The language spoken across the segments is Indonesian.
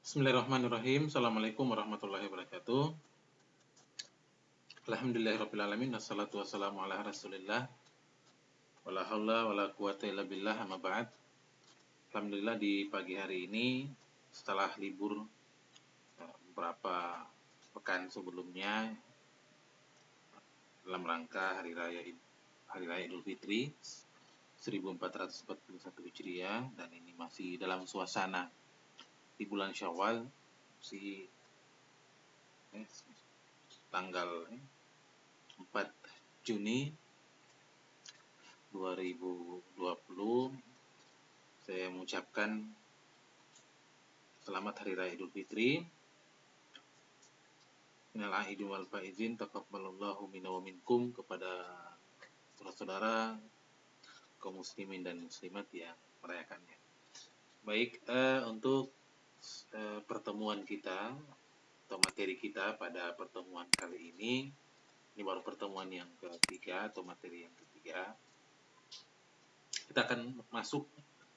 Bismillahirrahmanirrahim. Assalamualaikum warahmatullahi wabarakatuh. Alhamdulillahirrabbilalamin. Wassalatu wassalamu ala rasulillah. Wala haula wala quwata illa billah, amma ba'd. Alhamdulillah di pagi hari ini setelah libur beberapa pekan sebelumnya dalam rangka Hari Raya Idul Fitri 1441 Hijriah, dan ini masih dalam suasana di bulan Syawal, tanggal 4 Juni 2020. Saya mengucapkan selamat Hari Raya Idul Fitri. Minal aidin wal faizin, taqabbalallahu minna wa minkum, kepada saudara-saudara kaum muslimin dan muslimat yang merayakannya. Baik, untuk pertemuan kita atau materi kita pada pertemuan kali ini baru pertemuan yang ketiga atau materi yang ketiga. Kita akan masuk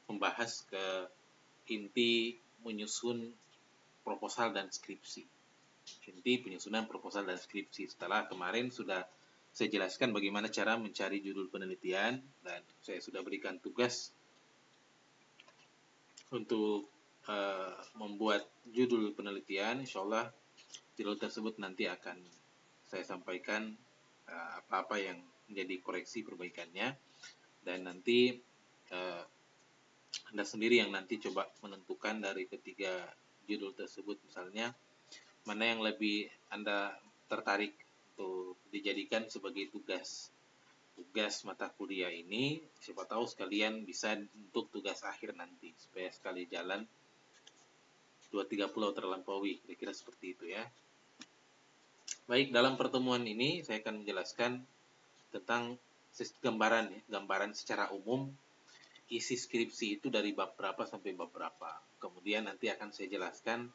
membahas ke inti menyusun proposal dan skripsi. Inti penyusunan proposal dan skripsi. Setelah kemarin sudah saya jelaskan bagaimana cara mencari judul penelitian, dan saya sudah berikan tugas untuk membuat judul penelitian. Insyaallah judul tersebut nanti akan saya sampaikan apa-apa yang menjadi koreksi perbaikannya, dan nanti Anda sendiri yang nanti coba menentukan dari ketiga judul tersebut, misalnya mana yang lebih Anda tertarik untuk dijadikan sebagai tugas mata kuliah ini. Siapa tahu sekalian bisa untuk tugas akhir nanti, supaya sekali jalan 2-3 pulau terlampaui, kira-kira seperti itu ya. Baik, dalam pertemuan ini saya akan menjelaskan tentang gambaran secara umum isi skripsi itu dari bab berapa sampai bab berapa. Kemudian nanti akan saya jelaskan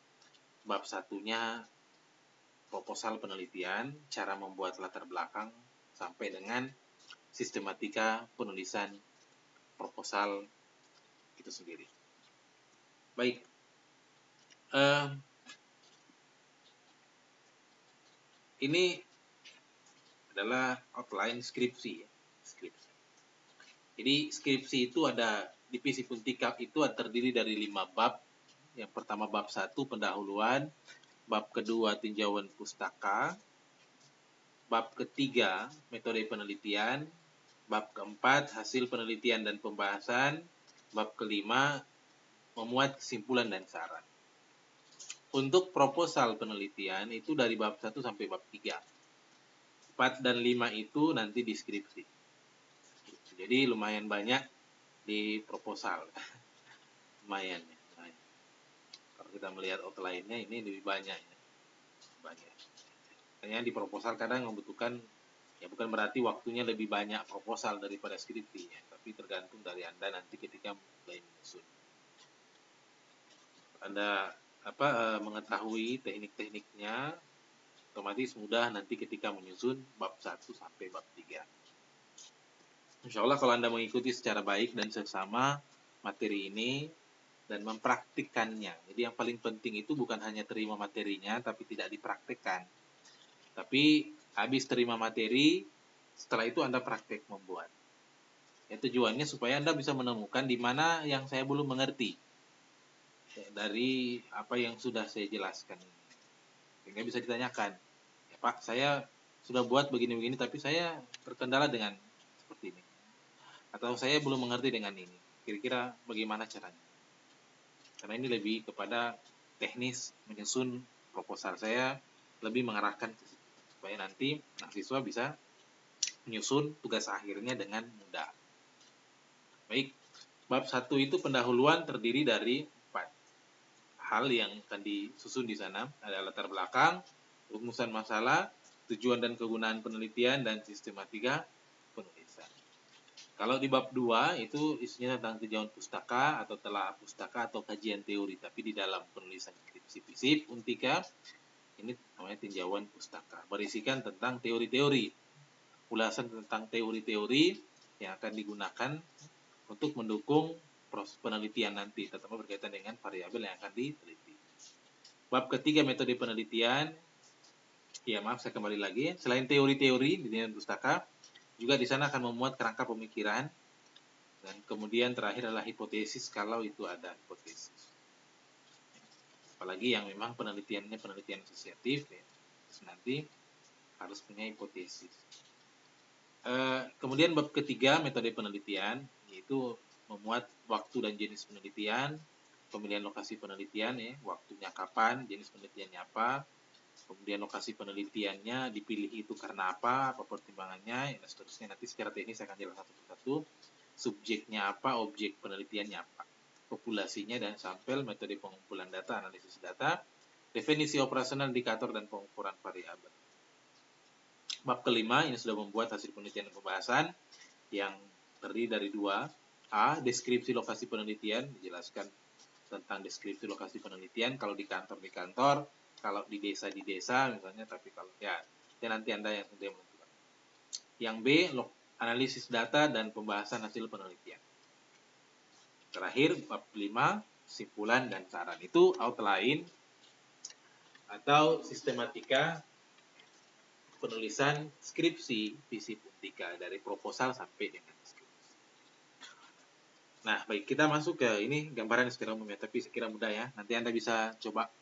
bab satunya proposal penelitian, cara membuat latar belakang, sampai dengan sistematika penulisan proposal itu sendiri. Baik, ini adalah outline skripsi. Jadi skripsi itu ada divisi Puntikap itu terdiri dari 5 bab. Yang pertama bab 1 pendahuluan, bab kedua tinjauan pustaka, bab ketiga metode penelitian, bab keempat hasil penelitian dan pembahasan, bab kelima memuat kesimpulan dan saran. Untuk proposal penelitian itu dari bab 1 sampai bab 3. 4 dan 5 itu nanti di skripsi. Jadi lumayan banyak di proposal. lumayan. Kalau kita melihat outline-nya ini lebih banyak. Hanya di proposal kadang membutuhkan, ya bukan berarti waktunya lebih banyak proposal daripada skripsi ya, tapi tergantung dari Anda nanti ketika mulai menyusun. Anda mengetahui teknik-tekniknya, otomatis mudah nanti ketika menyusun bab 1 sampai bab 3. Insyaallah kalau Anda mengikuti secara baik dan seksama materi ini dan mempraktikkannya. Jadi yang paling penting itu bukan hanya terima materinya tapi tidak dipraktikkan. Tapi habis terima materi, setelah itu Anda praktek membuat. Ya, tujuannya supaya Anda bisa menemukan di mana yang saya belum mengerti dari apa yang sudah saya jelaskan. Sehingga bisa ditanyakan, ya Pak, saya sudah buat begini-begini tapi saya terkendala dengan seperti ini. Atau saya belum mengerti dengan ini. Kira-kira bagaimana caranya? Karena ini lebih kepada teknis menyusun proposal. Saya lebih mengarahkan supaya nanti mahasiswa bisa menyusun tugas akhirnya dengan mudah. Baik, bab 1 itu pendahuluan terdiri dari 4 hal yang akan disusun di sana. Ada latar belakang, rumusan masalah, tujuan dan kegunaan penelitian, dan sistematika penulisan. Kalau di bab 2 itu isinya tentang tinjauan pustaka atau telaah pustaka atau kajian teori, tapi di dalam penulisan skripsi FISIP Untika ini namanya tinjauan pustaka, berisikan tentang teori-teori, ulasan tentang teori-teori yang akan digunakan untuk mendukung proses penelitian nanti, terutama berkaitan dengan variabel yang akan diteliti. Bab ketiga metode penelitian. Ya maaf, saya kembali lagi. Selain teori-teori di dalam pustaka, juga di sana akan memuat kerangka pemikiran, dan kemudian terakhir adalah hipotesis kalau itu ada hipotesis. Apalagi yang memang penelitiannya penelitian asosiatif, ya, nanti harus punya hipotesis. Kemudian bab ketiga metode penelitian, yaitu memuat waktu dan jenis penelitian, pemilihan lokasi penelitian, ya, waktunya kapan, jenis penelitiannya apa, kemudian lokasi penelitiannya dipilih itu karena apa pertimbangannya, dan seterusnya. Nanti secara teknis saya akan jelaskan satu persatu. Subjeknya apa, objek penelitiannya apa, populasinya dan sampel, metode pengumpulan data, analisis data, definisi operasional indikator dan pengukuran variabel. Bab kelima ini sudah membuat hasil penelitian dan pembahasan yang terdiri dari 2. Deskripsi lokasi penelitian, dijelaskan tentang deskripsi lokasi penelitian, kalau di kantor, kalau di desa misalnya, tapi kalau ya nanti Anda yang sendiri menentukan. Yang B, analisis data dan pembahasan hasil penelitian. Terakhir, bab 5, kesimpulan dan saran. Itu outline atau sistematika penulisan skripsi visi Puntika dari proposal sampai dengan skripsi. Nah, baik, kita masuk ke ini gambaran secara umum ya, tapi sekira mudah ya. Nanti Anda bisa coba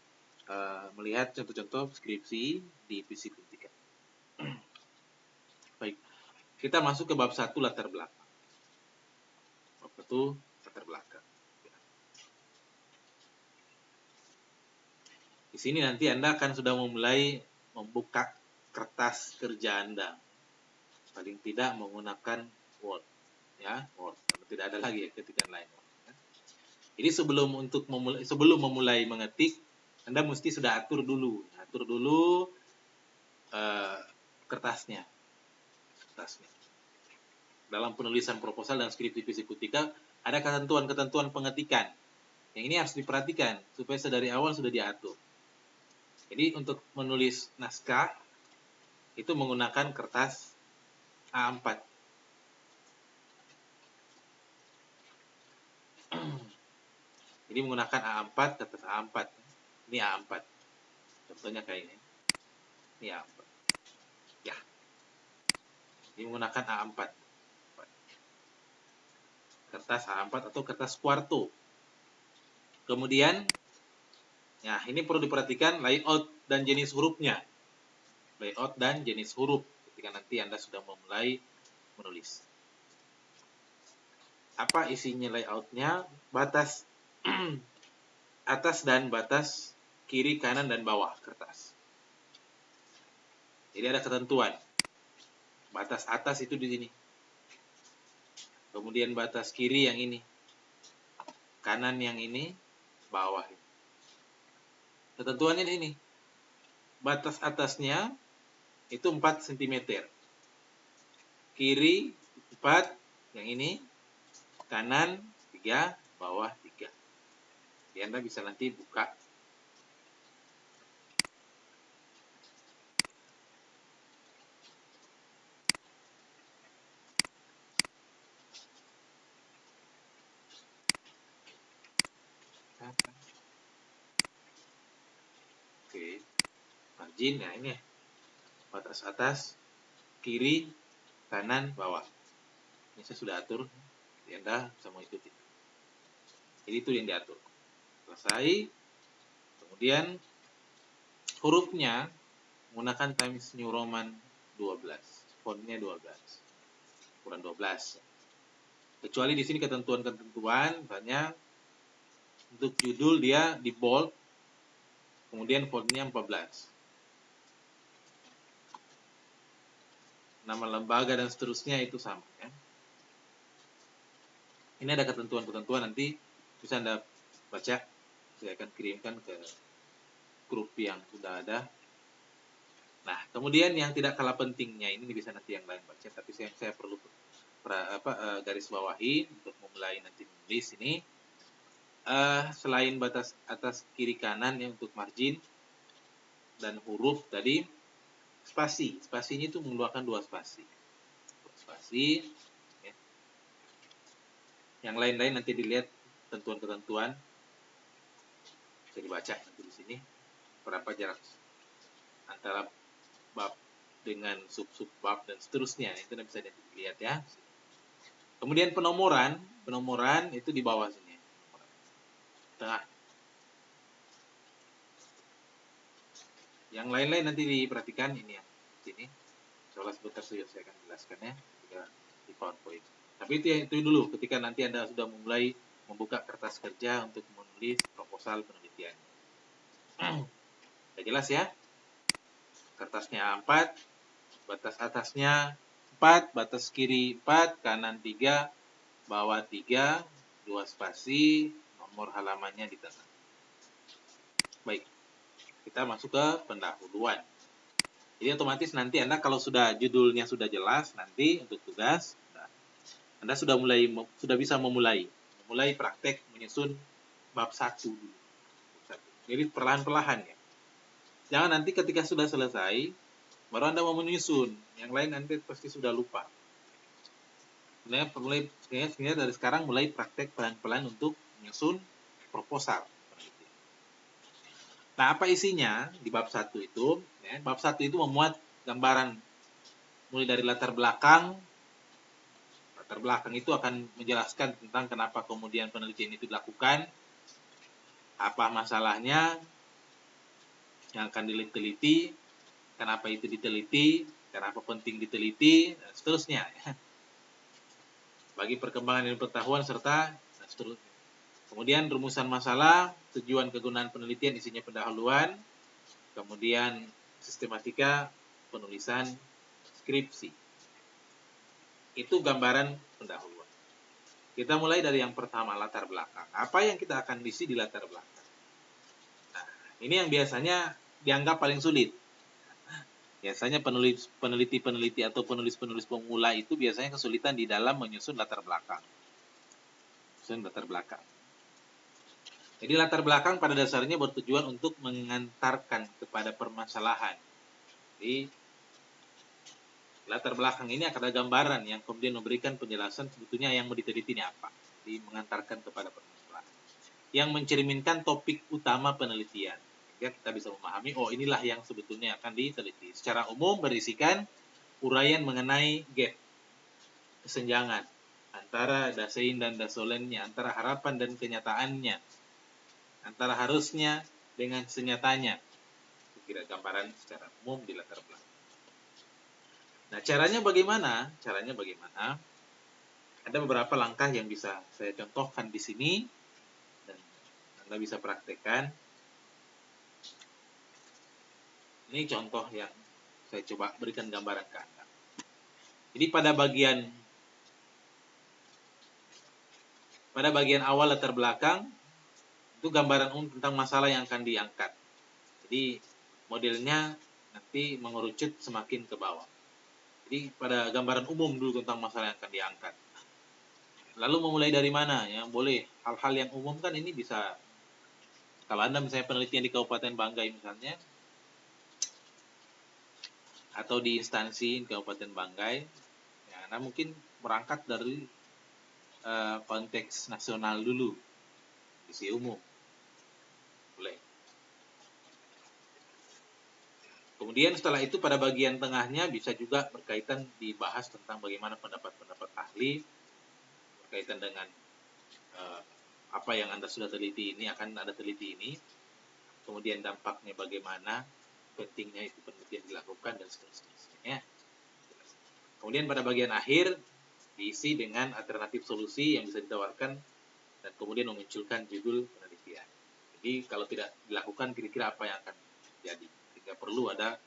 melihat contoh-contoh skripsi di visi Puntika. Baik, kita masuk ke bab 1, latar belakang. Bab 1, latar belakang. Di sini nanti Anda akan sudah memulai membuka kertas kerja Anda. Paling tidak menggunakan Word, ya, Word. Karena tidak ada lagi ya ketikan lain. Ya. Jadi sebelum memulai mengetik, Anda mesti sudah atur dulu kertasnya. Dalam penulisan proposal dan skripsi visi Puntika ada ketentuan-ketentuan pengetikan. Yang ini harus diperhatikan supaya sedari awal sudah diatur. Jadi untuk menulis naskah itu menggunakan kertas A4. Jadi menggunakan A4, kertas A4. Ini A4. Contohnya kayak ini. Ini A4. Ya. Ini menggunakan A4. Kertas A4 atau kertas kuarto. Kemudian, ya ini perlu diperhatikan layout dan jenis hurufnya. Layout dan jenis huruf ketika nanti Anda sudah memulai menulis. Apa isinya layoutnya? Batas atas dan batas kiri, kanan, dan bawah kertas. Jadi ada ketentuan. Batas atas itu di sini. Kemudian batas kiri yang ini. Kanan yang ini, bawah. Ketentuannya di sini. Batas atasnya itu 4 cm. Kiri 4, yang ini. Kanan 3, bawah 3. Jadi Anda bisa nanti buka. Oke. Margin, ya ini. Batas atas, kiri, kanan, bawah. Ini saya sudah atur. Jadi Anda bisa mengikuti. Jadi itu yang diatur. Selesai. Kemudian hurufnya menggunakan Times New Roman 12. Fontnya 12. Ukuran 12. Kecuali di sini ketentuan-ketentuan, misalnya untuk judul dia di bold, kemudian fontnya 14. Nama lembaga dan seterusnya itu sama. Ya. Ini ada ketentuan-ketentuan, nanti bisa Anda baca. Saya akan kirimkan ke grup yang sudah ada. Nah, kemudian yang tidak kalah pentingnya, ini bisa nanti yang lain baca, tapi saya perlu garis bawahi untuk memulai nanti menulis ini. Selain batas atas kiri kanan ya untuk margin dan huruf tadi, spasinya itu mengeluarkan 2 spasi. Ya. Yang lain-lain nanti dilihat ketentuan-ketentuan bisa dibaca nanti di sini. berapa jarak antara bab dengan sub-sub bab dan seterusnya. Itu bisa dilihat ya. Kemudian penomoran itu di bawah sini. Tengah. Yang lain-lain nanti diperhatikan ini ya. Sini. Insyaallah sebentar saja saya akan jelaskan ya di PowerPoint. Tapi itu dulu ketika nanti Anda sudah mulai membuka kertas kerja untuk menulis proposal penelitian. Sudah jelas ya? Kertasnya 4, batas atasnya 4, batas kiri 4, kanan 3, bawah 3, 2 spasi, nomor halamannya di tengah. Baik, kita masuk ke pendahuluan. Jadi otomatis nanti Anda kalau sudah judulnya sudah jelas, nanti untuk tugas, Anda sudah bisa memulai praktek menyusun bab 1 dulu. Jadi perlahan-perlahan ya. Jangan nanti ketika sudah selesai, baru Anda mau menyusun. Yang lain nanti pasti sudah lupa. Sebenarnya dari sekarang mulai praktek pelan-pelan untuk menyusun proposal. Nah, apa isinya di bab 1 itu? Ya, bab 1 itu memuat gambaran mulai dari latar belakang. Latar belakang itu akan menjelaskan tentang kenapa kemudian penelitian itu dilakukan, apa masalahnya yang akan diteliti, kenapa itu diteliti, kenapa penting diteliti, dan seterusnya. Bagi perkembangan ilmu pengetahuan serta dan seterusnya. Kemudian rumusan masalah, tujuan kegunaan penelitian, isinya pendahuluan, kemudian sistematika penulisan skripsi. Itu gambaran pendahuluan. Kita mulai dari yang pertama, latar belakang. Apa yang kita akan isi di latar belakang? Nah, ini yang biasanya dianggap paling sulit. Biasanya peneliti atau penulis pemula itu biasanya kesulitan di dalam menyusun latar belakang. Jadi latar belakang pada dasarnya bertujuan untuk mengantarkan kepada permasalahan. Jadi latar belakang ini akan ada gambaran yang kemudian memberikan penjelasan sebetulnya yang mau diteliti ini apa. Jadi mengantarkan kepada permasalahan. Yang mencerminkan topik utama penelitian. Sehingga kita bisa memahami, oh inilah yang sebetulnya akan diteliti. Secara umum berisikan uraian mengenai gap, kesenjangan antara dasein dan dasolennya, antara harapan dan kenyataannya, antara harusnya dengan senyatanya. Kira gambaran secara umum di latar belakang. Nah, caranya bagaimana? Ada beberapa langkah yang bisa saya contohkan di sini dan Anda bisa praktekkan. Ini contoh yang saya coba berikan gambaran ke Anda. Jadi pada bagian awal latar belakang itu gambaran umum tentang masalah yang akan diangkat. Jadi modelnya nanti mengerucut semakin ke bawah. Jadi pada gambaran umum dulu tentang masalah yang akan diangkat. Lalu memulai dari mana? Yang boleh hal-hal yang umum kan ini bisa, kalau Anda misalnya penelitian di Kabupaten Banggai misalnya, atau di instansi Kabupaten Banggai, ya Anda mungkin berangkat dari konteks nasional dulu, isi umum. Boleh. Kemudian setelah itu pada bagian tengahnya bisa juga berkaitan dibahas tentang bagaimana pendapat-pendapat ahli berkaitan dengan apa yang Anda sudah teliti ini, akan Anda teliti ini, kemudian dampaknya bagaimana, pentingnya itu penelitian dilakukan, dan seterusnya. Kemudian pada bagian akhir diisi dengan alternatif solusi yang bisa ditawarkan dan kemudian memunculkan judul penelitian. Jadi kalau tidak dilakukan, kira-kira apa yang akan terjadi? Sehingga perlu ada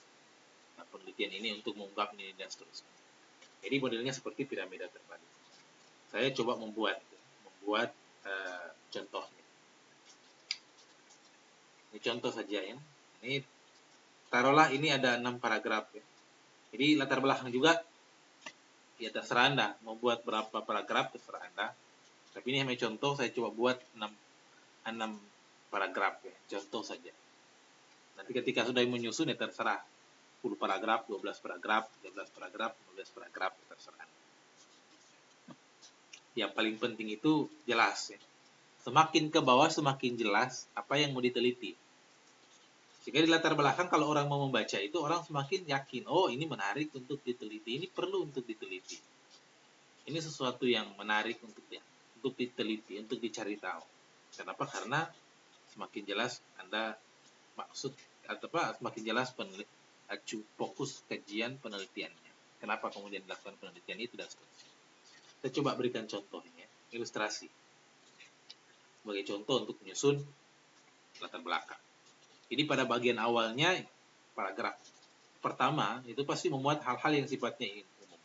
penelitian ini untuk mengungkap ini dan seterusnya. Jadi modelnya seperti piramida terbalik. Saya coba membuat contohnya. Ini contoh saja ya. Ini taruhlah ini ada 6 paragraf ya. Jadi latar belakang juga ya terserah Anda mau buat berapa paragraf, terserah Anda. Tapi ini hanya contoh, saya coba buat 6 paragraf ya, contoh saja. Nanti ketika sudah menyusun ya terserah 10 paragraf, 12 paragraf, 13 paragraf, 15 paragraf, terserah Anda. Yang paling penting itu jelas ya. Semakin ke bawah semakin jelas apa yang mau diteliti. Sehingga di latar belakang kalau orang mau membaca itu orang semakin yakin, oh ini menarik untuk diteliti, ini perlu untuk diteliti. Ini sesuatu yang menarik untuk diteliti, untuk dicari tahu. Kenapa? Karena semakin jelas Anda maksud atau semakin jelas fokus kajian penelitiannya. Kenapa kemudian dilakukan penelitian itu dan seterusnya. Saya coba berikan contohnya, ilustrasi. Sebagai contoh untuk menyusun latar belakang. Jadi pada bagian awalnya, paragraf pertama itu pasti memuat hal-hal yang sifatnya umum.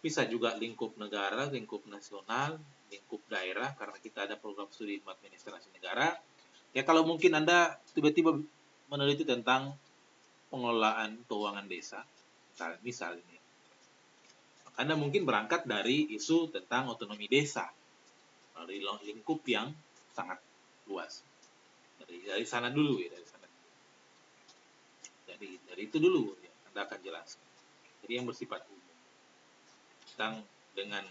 Bisa juga lingkup negara, lingkup nasional, lingkup daerah, karena kita ada program studi ilmu administrasi negara. Ya kalau mungkin Anda tiba-tiba meneliti tentang pengelolaan keuangan desa, misal ini, Anda mungkin berangkat dari isu tentang otonomi desa, dari lingkup yang sangat luas. Dari sana dulu ya, dari itu dulu ya, Anda akan jelaskan. Jadi yang bersifat umum tentang dengan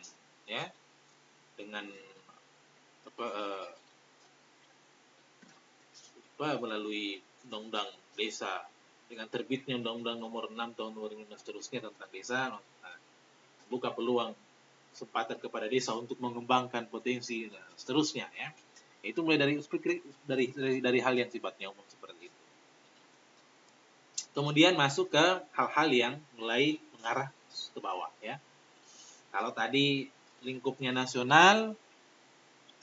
melalui undang-undang desa, dengan terbitnya undang-undang nomor 6 tahun 2015 seterusnya tentang desa, buka peluang kesempatan kepada desa untuk mengembangkan potensi dan seterusnya ya. Itu mulai dari hal yang sifatnya umum seperti itu. Kemudian masuk ke hal-hal yang mulai mengarah ke bawah ya. Kalau tadi lingkupnya nasional,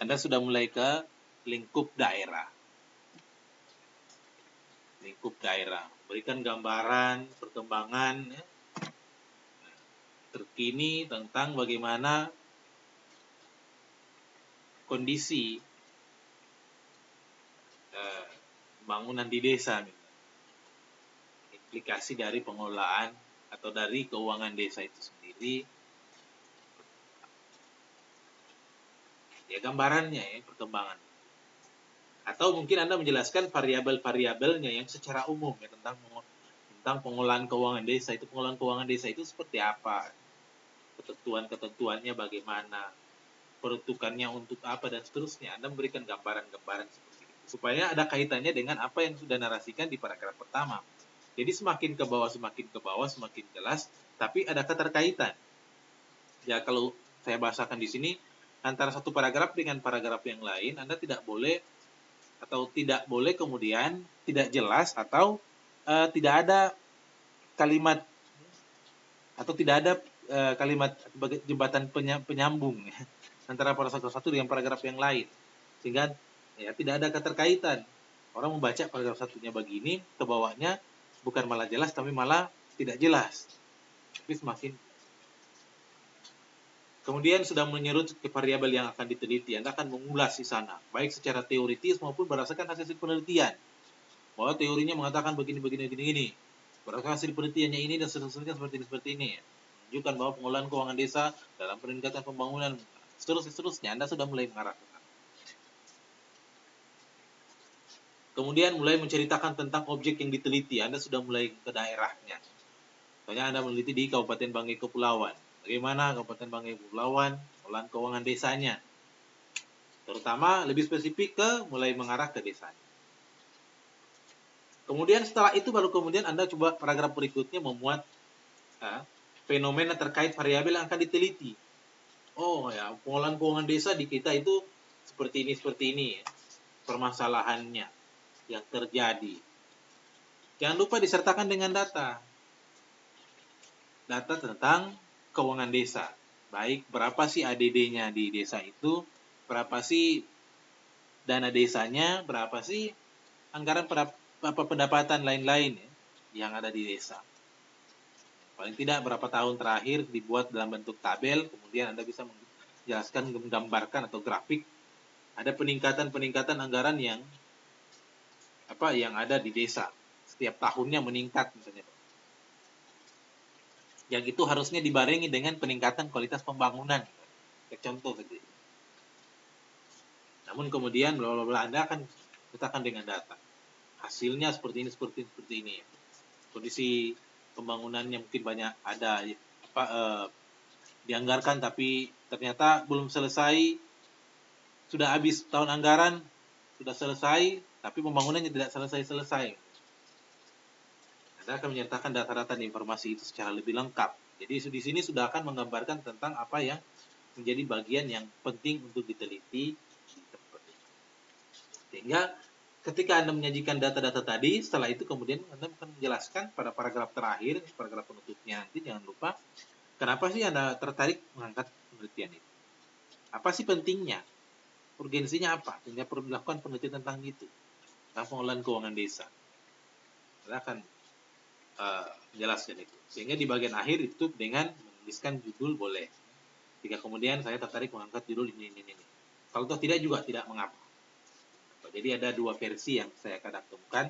Anda sudah mulai ke lingkup daerah. Lingkup daerah, berikan gambaran perkembangan ya, terkini tentang bagaimana kondisi bangunan di desa, implikasi dari pengelolaan atau dari keuangan desa itu sendiri, ya gambarannya ya, perkembangan. Atau mungkin Anda menjelaskan variabel-variabelnya yang secara umum ya, tentang pengelolaan keuangan desa. Itu pengelolaan keuangan desa itu seperti apa, ketentuan-ketentuannya bagaimana, peruntukannya untuk apa dan seterusnya. Anda memberikan gambaran-gambaran seperti itu supaya ada kaitannya dengan apa yang sudah narasikan di paragraf pertama. Jadi semakin ke bawah semakin jelas, tapi ada keterkaitan. Ya kalau saya bahasakan di sini, antara satu paragraf dengan paragraf yang lain, Anda tidak boleh kemudian tidak jelas atau tidak ada kalimat atau tidak ada kalimat sebagai jembatan penyambung ya, antara paragraf satu dengan paragraf yang lain, sehingga ya tidak ada keterkaitan. Orang membaca paragraf satunya begini, ke bawahnya bukan malah jelas tapi malah tidak jelas. Tapi semakin kemudian sudah menyerut ke variabel yang akan diteliti, Anda akan mengulas di sana, baik secara teoritis maupun berdasarkan hasil penelitian. Bahwa teorinya mengatakan begini. Berdasarkan hasil penelitiannya ini dan seterusnya seperti ini. Menunjukkan bahwa pengelolaan keuangan desa dalam peningkatan pembangunan seterusnya Anda sudah mulai mengarah ke sana. Kemudian mulai menceritakan tentang objek yang diteliti, Anda sudah mulai ke daerahnya. Misalnya Anda meneliti di Kabupaten Banggai Kepulauan. Bagaimana Kabupaten Banggai Kepulauan pengelolaan keuangan desanya? Terutama lebih spesifik ke mulai mengarah ke desanya. Kemudian setelah itu baru kemudian Anda coba paragraf berikutnya memuat fenomena terkait variabel yang akan diteliti. Oh ya, pengelolaan keuangan desa di kita itu seperti ini ya, permasalahannya yang terjadi. Jangan lupa disertakan dengan data tentang keuangan desa. Baik, berapa sih ADD-nya di desa itu, berapa sih dana desanya, berapa sih anggaran pendapatan lain-lain ya, yang ada di desa. Paling tidak berapa tahun terakhir dibuat dalam bentuk tabel, kemudian Anda bisa menjelaskan, menggambarkan atau grafik ada peningkatan anggaran yang ada di desa. Setiap tahunnya meningkat misalnya. Yang itu harusnya dibarengi dengan peningkatan kualitas pembangunan. Contoh saja. Namun kemudian Anda akan letakkan dengan data. Hasilnya seperti ini. Kondisi pembangunannya mungkin banyak ada dianggarkan tapi ternyata belum selesai. Sudah habis tahun anggaran, sudah selesai, tapi pembangunannya tidak selesai-selesai. Anda akan menyertakan data-data dan informasi itu secara lebih lengkap. Jadi di sini sudah akan menggambarkan tentang apa yang menjadi bagian yang penting untuk diteliti di tempat itu. Sehingga ketika Anda menyajikan data-data tadi, setelah itu kemudian Anda akan menjelaskan pada paragraf terakhir, paragraf penutupnya nanti, jangan lupa, kenapa sih Anda tertarik mengangkat penelitian itu? Apa sih pentingnya? Urgensinya apa? Sehingga perlu dilakukan penelitian tentang itu. Tentang pengelolaan keuangan desa. Anda akan menjelaskan itu. Sehingga di bagian akhir itu dengan menuliskan judul boleh. Jika kemudian saya tertarik mengangkat judul ini. Kalau toh tidak juga tidak mengapa. Jadi ada dua versi yang saya kadang temukan.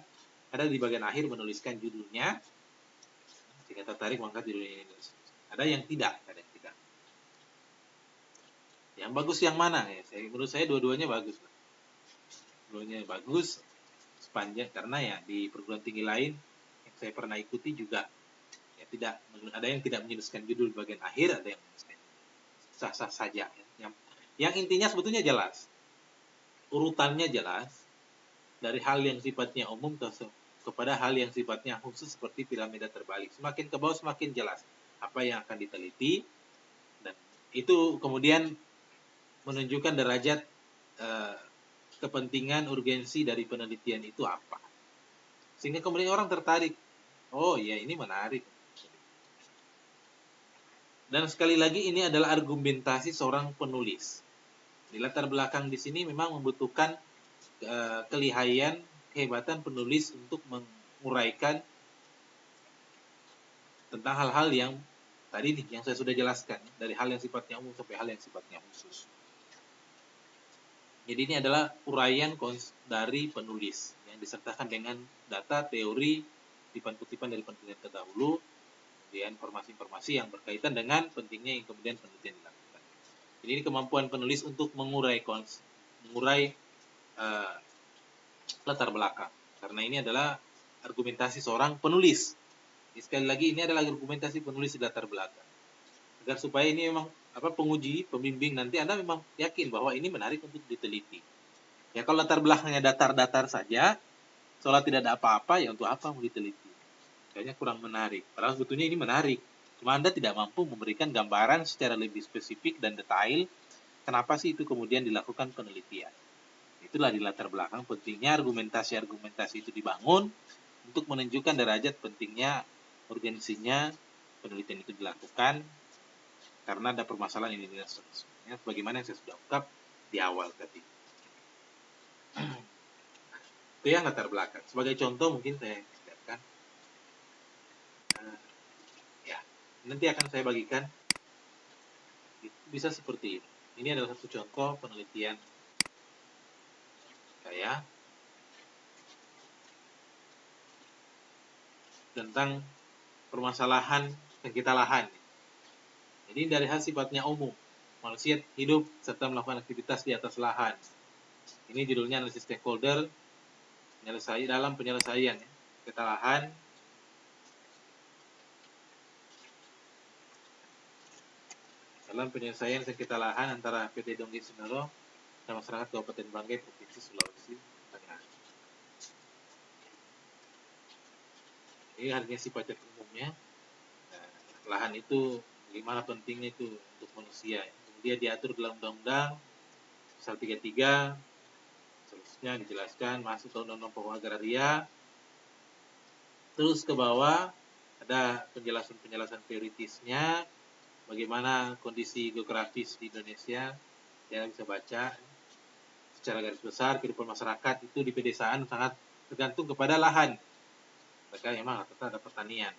Ada di bagian akhir menuliskan judulnya. Jika tertarik mengangkat judul ini. Ada yang tidak, ada yang tidak. Yang bagus yang mana? Ya, menurut saya dua-duanya bagus. Dua-duanya bagus sepanjang, karena ya di perguruan tinggi lain yang saya pernah ikuti juga ya tidak, ada yang tidak menuliskan judul bagian akhir, ada yang menuliskan sah-sah saja. Yang intinya sebetulnya jelas, urutannya jelas dari hal yang sifatnya umum kepada hal yang sifatnya khusus seperti piramida terbalik. Semakin ke bawah semakin jelas apa yang akan diteliti, dan itu kemudian menunjukkan derajat kepentingan urgensi dari penelitian itu apa. Sehingga kemudian orang tertarik. Oh iya, ini menarik. Dan sekali lagi ini adalah argumentasi seorang penulis. Di latar belakang di sini memang membutuhkan kelihayan, kehebatan penulis untuk menguraikan tentang hal-hal yang tadi nih, yang saya sudah jelaskan, dari hal yang sifatnya umum sampai hal yang sifatnya khusus. Jadi ini adalah uraian dari penulis yang disertakan dengan data, teori, kutipan-kutipan dari penelitian terdahulu, kemudian informasi-informasi yang berkaitan dengan pentingnya yang kemudian penelitian dilakukan. Jadi ini kemampuan penulis untuk mengurai latar belakang, karena ini adalah argumentasi seorang penulis. Jadi sekali lagi ini adalah argumentasi penulis di latar belakang, agar supaya ini memang penguji, pembimbing nanti Anda memang yakin bahwa ini menarik untuk diteliti. Ya kalau latar belakangnya datar-datar saja, seolah tidak ada apa-apa, ya untuk apa mau diteliti? Kayaknya kurang menarik. Padahal sebetulnya ini menarik. Cuma Anda tidak mampu memberikan gambaran secara lebih spesifik dan detail kenapa sih itu kemudian dilakukan penelitian. Itulah di latar belakang pentingnya argumentasi-argumentasi itu dibangun untuk menunjukkan derajat pentingnya, urgensinya penelitian itu dilakukan karena ada permasalahan ini dan seterusnya, sebagaimana yang saya sudah ungkap di awal tadi. Itu yang latar belakang. Sebagai contoh mungkin saya lihatkan, ya nanti akan saya bagikan, bisa seperti ini. Ini adalah satu contoh penelitian saya tentang permasalahan sengketa lahan. Jadi dari hal sifatnya umum, manusia hidup serta melakukan aktivitas di atas lahan. Ini judulnya analisis stakeholder dalam penyelesaian sengketa lahan. Dalam penyelesaian sengketa lahan antara PT Dongge Semeru dan masyarakat Kabupaten Banggai, Provinsi Sulawesi Tengah. Ini hanya sifatnya umumnya. Lahan itu bagaimana pentingnya itu untuk manusia. Kemudian diatur dalam Undang-Undang Pasal 33, seterusnya dijelaskan masuk ke Undang-Undang Pokok Agraria. Terus ke bawah ada penjelasan teoritisnya, bagaimana kondisi geografis di Indonesia. Saya bisa baca secara garis besar kehidupan masyarakat itu di pedesaan sangat tergantung kepada lahan. Mereka memang rata-rata ada pertanian.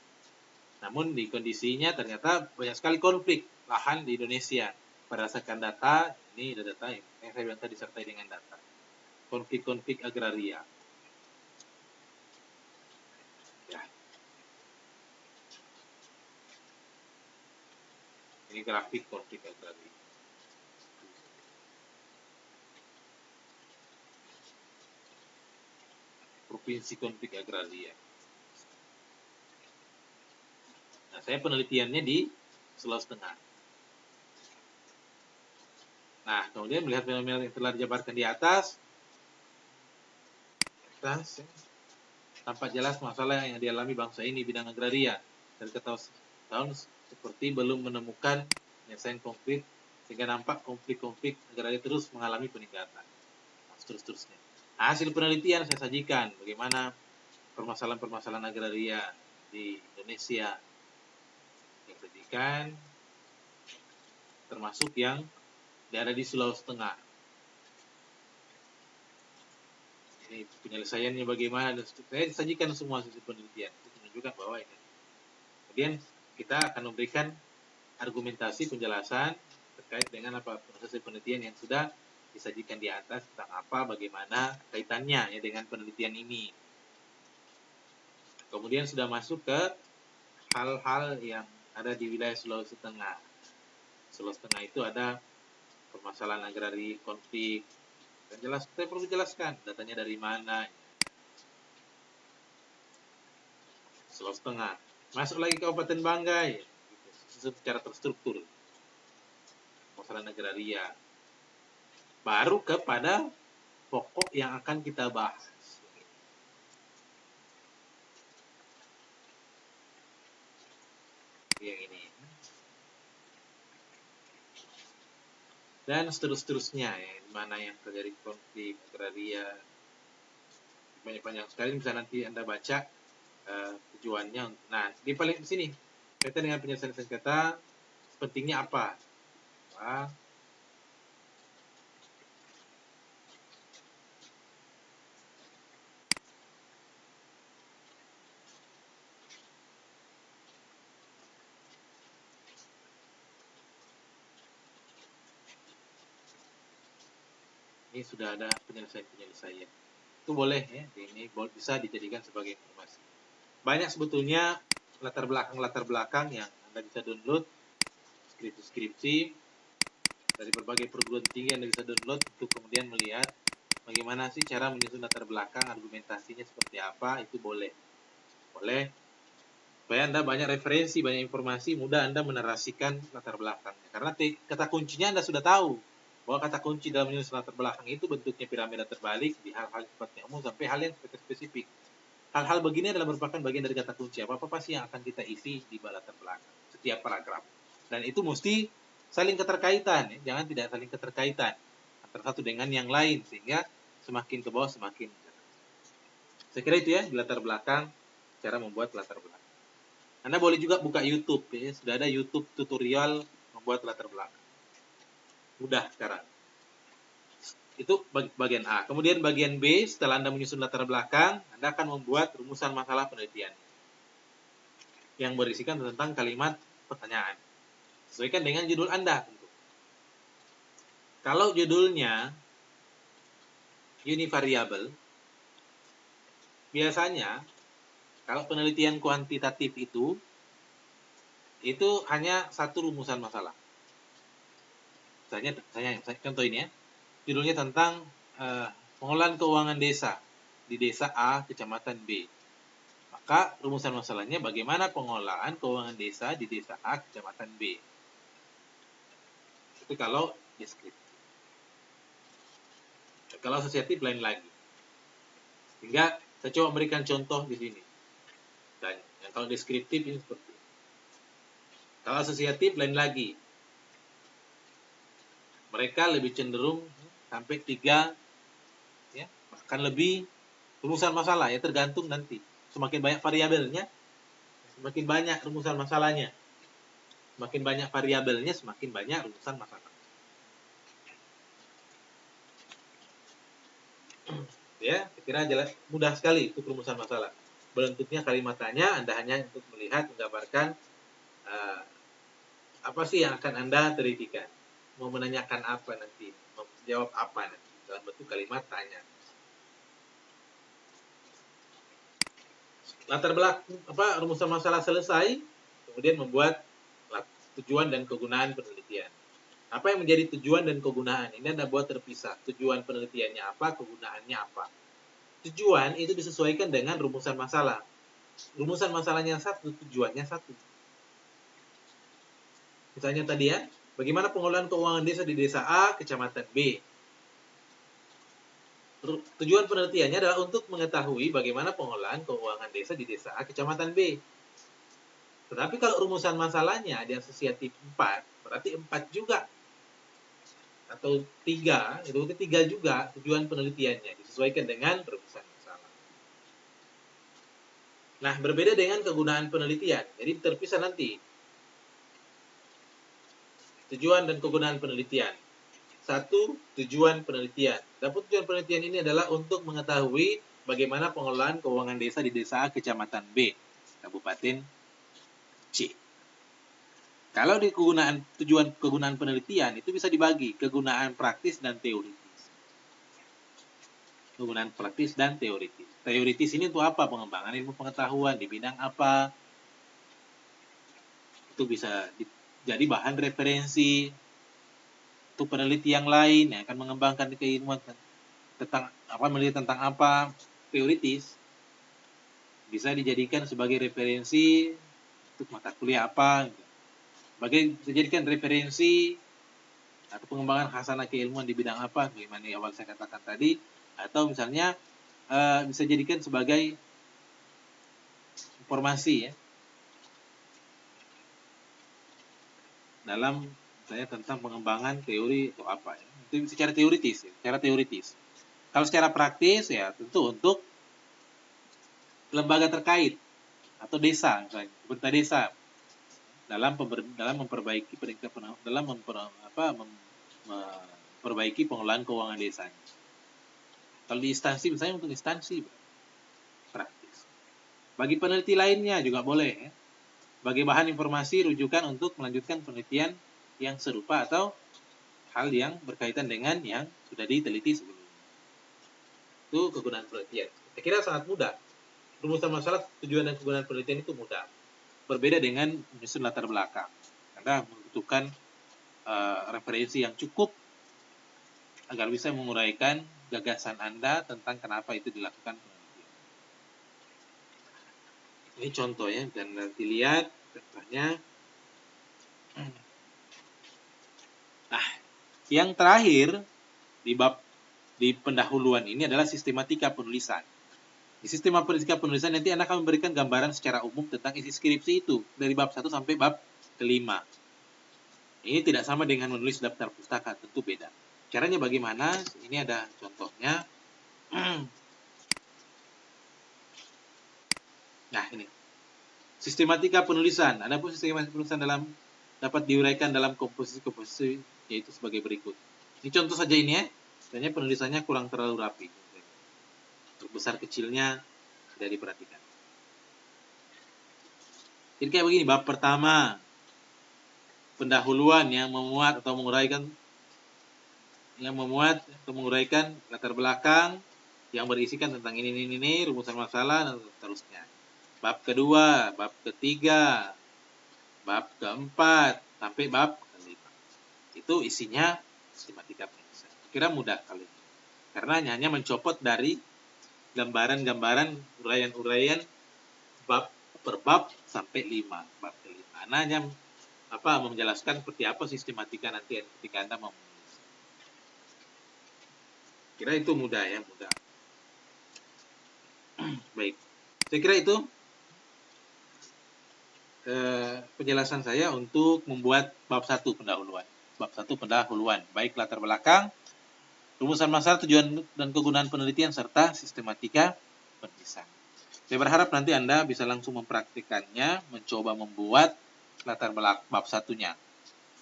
Namun di kondisinya ternyata banyak sekali konflik lahan di Indonesia. Berdasarkan data, ini ada data yang saya bilang tadi disertai dengan data. Konflik-konflik agraria. Ya. Ini grafik konflik agraria. Provinsi konflik agraria. Nah, saya penelitiannya di Sulawesi Tengah. Nah, kemudian melihat fenomena yang telah dijabarkan di atas, atas, ya, tampak jelas masalah yang dialami bangsa ini bidang agraria dari tahun seperti belum menemukan penyelesaian konkret sehingga nampak konflik-konflik agraria terus mengalami peningkatan. Nah, seterusnya. Hasil penelitian saya sajikan bagaimana permasalahan-permasalahan agraria di Indonesia yang sajikan, termasuk yang ada di Sulawesi Tengah. Ini penyelesaiannya bagaimana, dan saya sajikan semua hasil penelitian untuk menunjukkan bahwa ini. Kemudian kita akan memberikan argumentasi penjelasan terkait dengan apa proses penelitian yang sudah disajikan di atas tentang apa, bagaimana kaitannya ya dengan penelitian ini. Kemudian sudah masuk ke hal-hal yang ada di wilayah Sulawesi Tengah. Sulawesi Tengah itu ada permasalahan agrari, konflik, dan jelas saya perlu jelaskan datanya dari mana. Sulawesi Tengah. Masuk lagi Kabupaten Banggai, secara terstruktur. Permasalahan agraria. Baru kepada pokok yang akan kita bahas. Yang ini. Dan seterusnya ya, mana yang terjadi konflik agraria. Banyak-banyak sekali bisa nanti Anda baca tujuannya. Nah, di paling di sini kaitan dengan penyelesaian sengketa pentingnya apa? Ini sudah ada penyelesaian-penyelesaian. Itu boleh ya, ini bisa dijadikan sebagai informasi. Banyak sebetulnya latar belakang yang Anda bisa download, skripsi-skripsi dari berbagai perguruan tinggi Anda bisa download untuk kemudian melihat bagaimana sih cara menyusun latar belakang, argumentasinya seperti apa, itu boleh. Boleh. Supaya Anda banyak referensi, banyak informasi, mudah Anda menarasikan latar belakangnya. Karena kata kuncinya Anda sudah tahu bahwa kata kunci dalam menyusun latar belakang itu bentuknya piramida terbalik di hal-hal sifatnya umum sampai hal yang spesifik. Hal-hal begini adalah merupakan bagian dari kata kunci. Apa-apa sih yang akan kita isi di latar belakang setiap paragraf. Dan itu mesti saling keterkaitan, ya. Jangan tidak saling keterkaitan antara satu dengan yang lain, sehingga semakin ke bawah semakin. Saya kira itu ya di latar belakang, cara membuat latar belakang. Anda boleh juga buka YouTube, ya. Sudah ada YouTube tutorial membuat latar belakang. Mudah sekarang. Itu bagian A. Kemudian bagian B, setelah Anda menyusun latar belakang, Anda akan membuat rumusan masalah penelitian yang berisikan tentang kalimat pertanyaan. Sesuaikan dengan judul Anda tentu. Kalau judulnya univariable, biasanya kalau penelitian kuantitatif itu hanya satu rumusan masalah. Saya contoh ini ya. Judulnya tentang pengelolaan keuangan desa di desa A, kecamatan B. Maka rumusan masalahnya bagaimana pengelolaan keuangan desa di desa A, kecamatan B. Itu kalau deskriptif. Kalau asosiatif lain lagi. Sehingga saya coba memberikan contoh di sini. Dan yang kalau deskriptif ini seperti ini. Kalau asosiatif lain lagi. Mereka lebih cenderung sampai 3, ya, bahkan lebih rumusan masalah, ya tergantung nanti. Semakin banyak variabelnya, semakin banyak rumusan masalahnya. Semakin banyak variabelnya, semakin banyak rumusan masalah. Ya, saya kira jelas, mudah sekali untuk rumusan masalah. Bentuknya kalimat tanya, Anda hanya untuk melihat, menggambarkan apa sih yang akan Anda telitikan. Mau menanyakan apa nanti, mau jawab apa nanti, dalam bentuk kalimat tanya. Latar belakang rumusan masalah selesai, kemudian membuat tujuan dan kegunaan penelitian. Apa yang menjadi tujuan dan kegunaan? Ini Anda buat terpisah. Tujuan penelitiannya apa, kegunaannya apa. Tujuan itu disesuaikan dengan rumusan masalah. Rumusan masalahnya satu, tujuannya satu. Misalnya tadi ya, bagaimana pengelolaan keuangan desa di desa A, kecamatan B. Tujuan penelitiannya adalah untuk mengetahui bagaimana pengelolaan keuangan desa di desa A, kecamatan B. Tetapi kalau rumusan masalahnya di asosiatif 4, berarti 4 juga. Atau 3, itu ketiga juga tujuan penelitiannya, disesuaikan dengan rumusan masalah. Nah, berbeda dengan kegunaan penelitian. Jadi terpisah nanti. Tujuan dan kegunaan penelitian. Satu, tujuan penelitian. Dapat tujuan penelitian ini adalah untuk mengetahui bagaimana pengelolaan keuangan desa di desa A, kecamatan B, kabupaten C. Kalau di kegunaan penelitian itu bisa dibagi kegunaan praktis dan teoritis. Kegunaan praktis dan teoritis. Teoritis ini untuk apa? Pengembangan ilmu pengetahuan di bidang apa? Itu bisa jadi bahan referensi untuk peneliti yang lain yang akan mengembangkan keilmuan tentang apa, meneliti tentang apa. Teoritis bisa dijadikan sebagai referensi untuk mata kuliah apa, bisa dijadikan referensi atau pengembangan khasanah keilmuan di bidang apa, bagaimana yang awal saya katakan tadi, atau misalnya bisa dijadikan sebagai informasi ya dalam saya tentang pengembangan teori atau apa ya. Itu secara teoritis. Kalau secara praktis ya tentu untuk lembaga terkait atau desa, misalnya pemerintah desa dalam memperbaiki memperbaiki pengelolaan keuangan desanya. Kalau di instansi misalnya untuk instansi praktis. Bagi peneliti lainnya juga boleh ya. Bagi bahan informasi rujukan untuk melanjutkan penelitian yang serupa atau hal yang berkaitan dengan yang sudah diteliti sebelumnya. Itu kegunaan penelitian. Saya kira sangat mudah. Rumusan masalah tujuan dan kegunaan penelitian itu mudah. Berbeda dengan menyusun latar belakang. Anda membutuhkan referensi yang cukup agar bisa menguraikan gagasan Anda tentang kenapa itu dilakukan penelitian. Ini contoh ya, dan nanti lihat contohnya. Nah, yang terakhir di pendahuluan ini adalah sistematika penulisan. Di sistematika penulisan nanti Anda akan memberikan gambaran secara umum tentang isi skripsi itu dari bab 1 sampai bab kelima. Ini tidak sama dengan menulis daftar pustaka, tentu beda. Caranya bagaimana? Ini ada contohnya. Nah, ini. Sistematika penulisan. Adapun sistematika penulisan dapat diuraikan dalam komposisi yaitu sebagai berikut. Ini contoh saja ini ya. Sebenarnya penulisannya kurang terlalu rapi. Untuk besar kecilnya tidak diperhatikan. Jadi kayak begini, bab pertama pendahuluan yang memuat atau menguraikan latar belakang yang berisikan tentang ini, rumusan masalah dan seterusnya. Bab kedua, bab ketiga, bab keempat sampai bab kelima. Itu isinya sistematika penulisan. Kira mudah kali ini. Karena hanya mencopot dari gambaran-gambaran uraian-uraian bab per bab sampai 5 bab kelima. Hanya menjelaskan seperti apa sistematika nanti ketika Anda menulis. Kira itu mudah ya, mudah. Baik. Saya kira itu penjelasan saya untuk membuat bab 1 pendahuluan. Bab 1 pendahuluan, baik latar belakang, rumusan masalah, tujuan dan kegunaan penelitian, serta sistematika penulisan. Saya berharap nanti Anda bisa langsung mempraktikannya, mencoba membuat latar belakang bab 1-nya.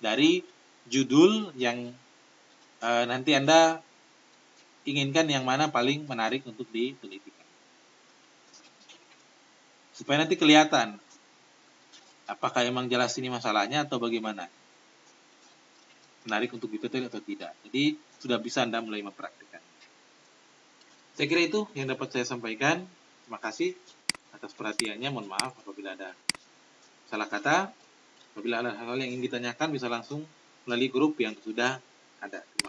Dari judul yang nanti Anda inginkan yang mana paling menarik untuk diteliti. Supaya nanti kelihatan apakah emang jelas ini masalahnya atau bagaimana. Menarik untuk diteliti atau tidak. Jadi sudah bisa Anda mulai mempraktikkan. Saya kira itu yang dapat saya sampaikan. Terima kasih atas perhatiannya. Mohon maaf apabila ada salah kata. Apabila ada hal-hal yang ingin ditanyakan bisa langsung melalui grup yang sudah ada.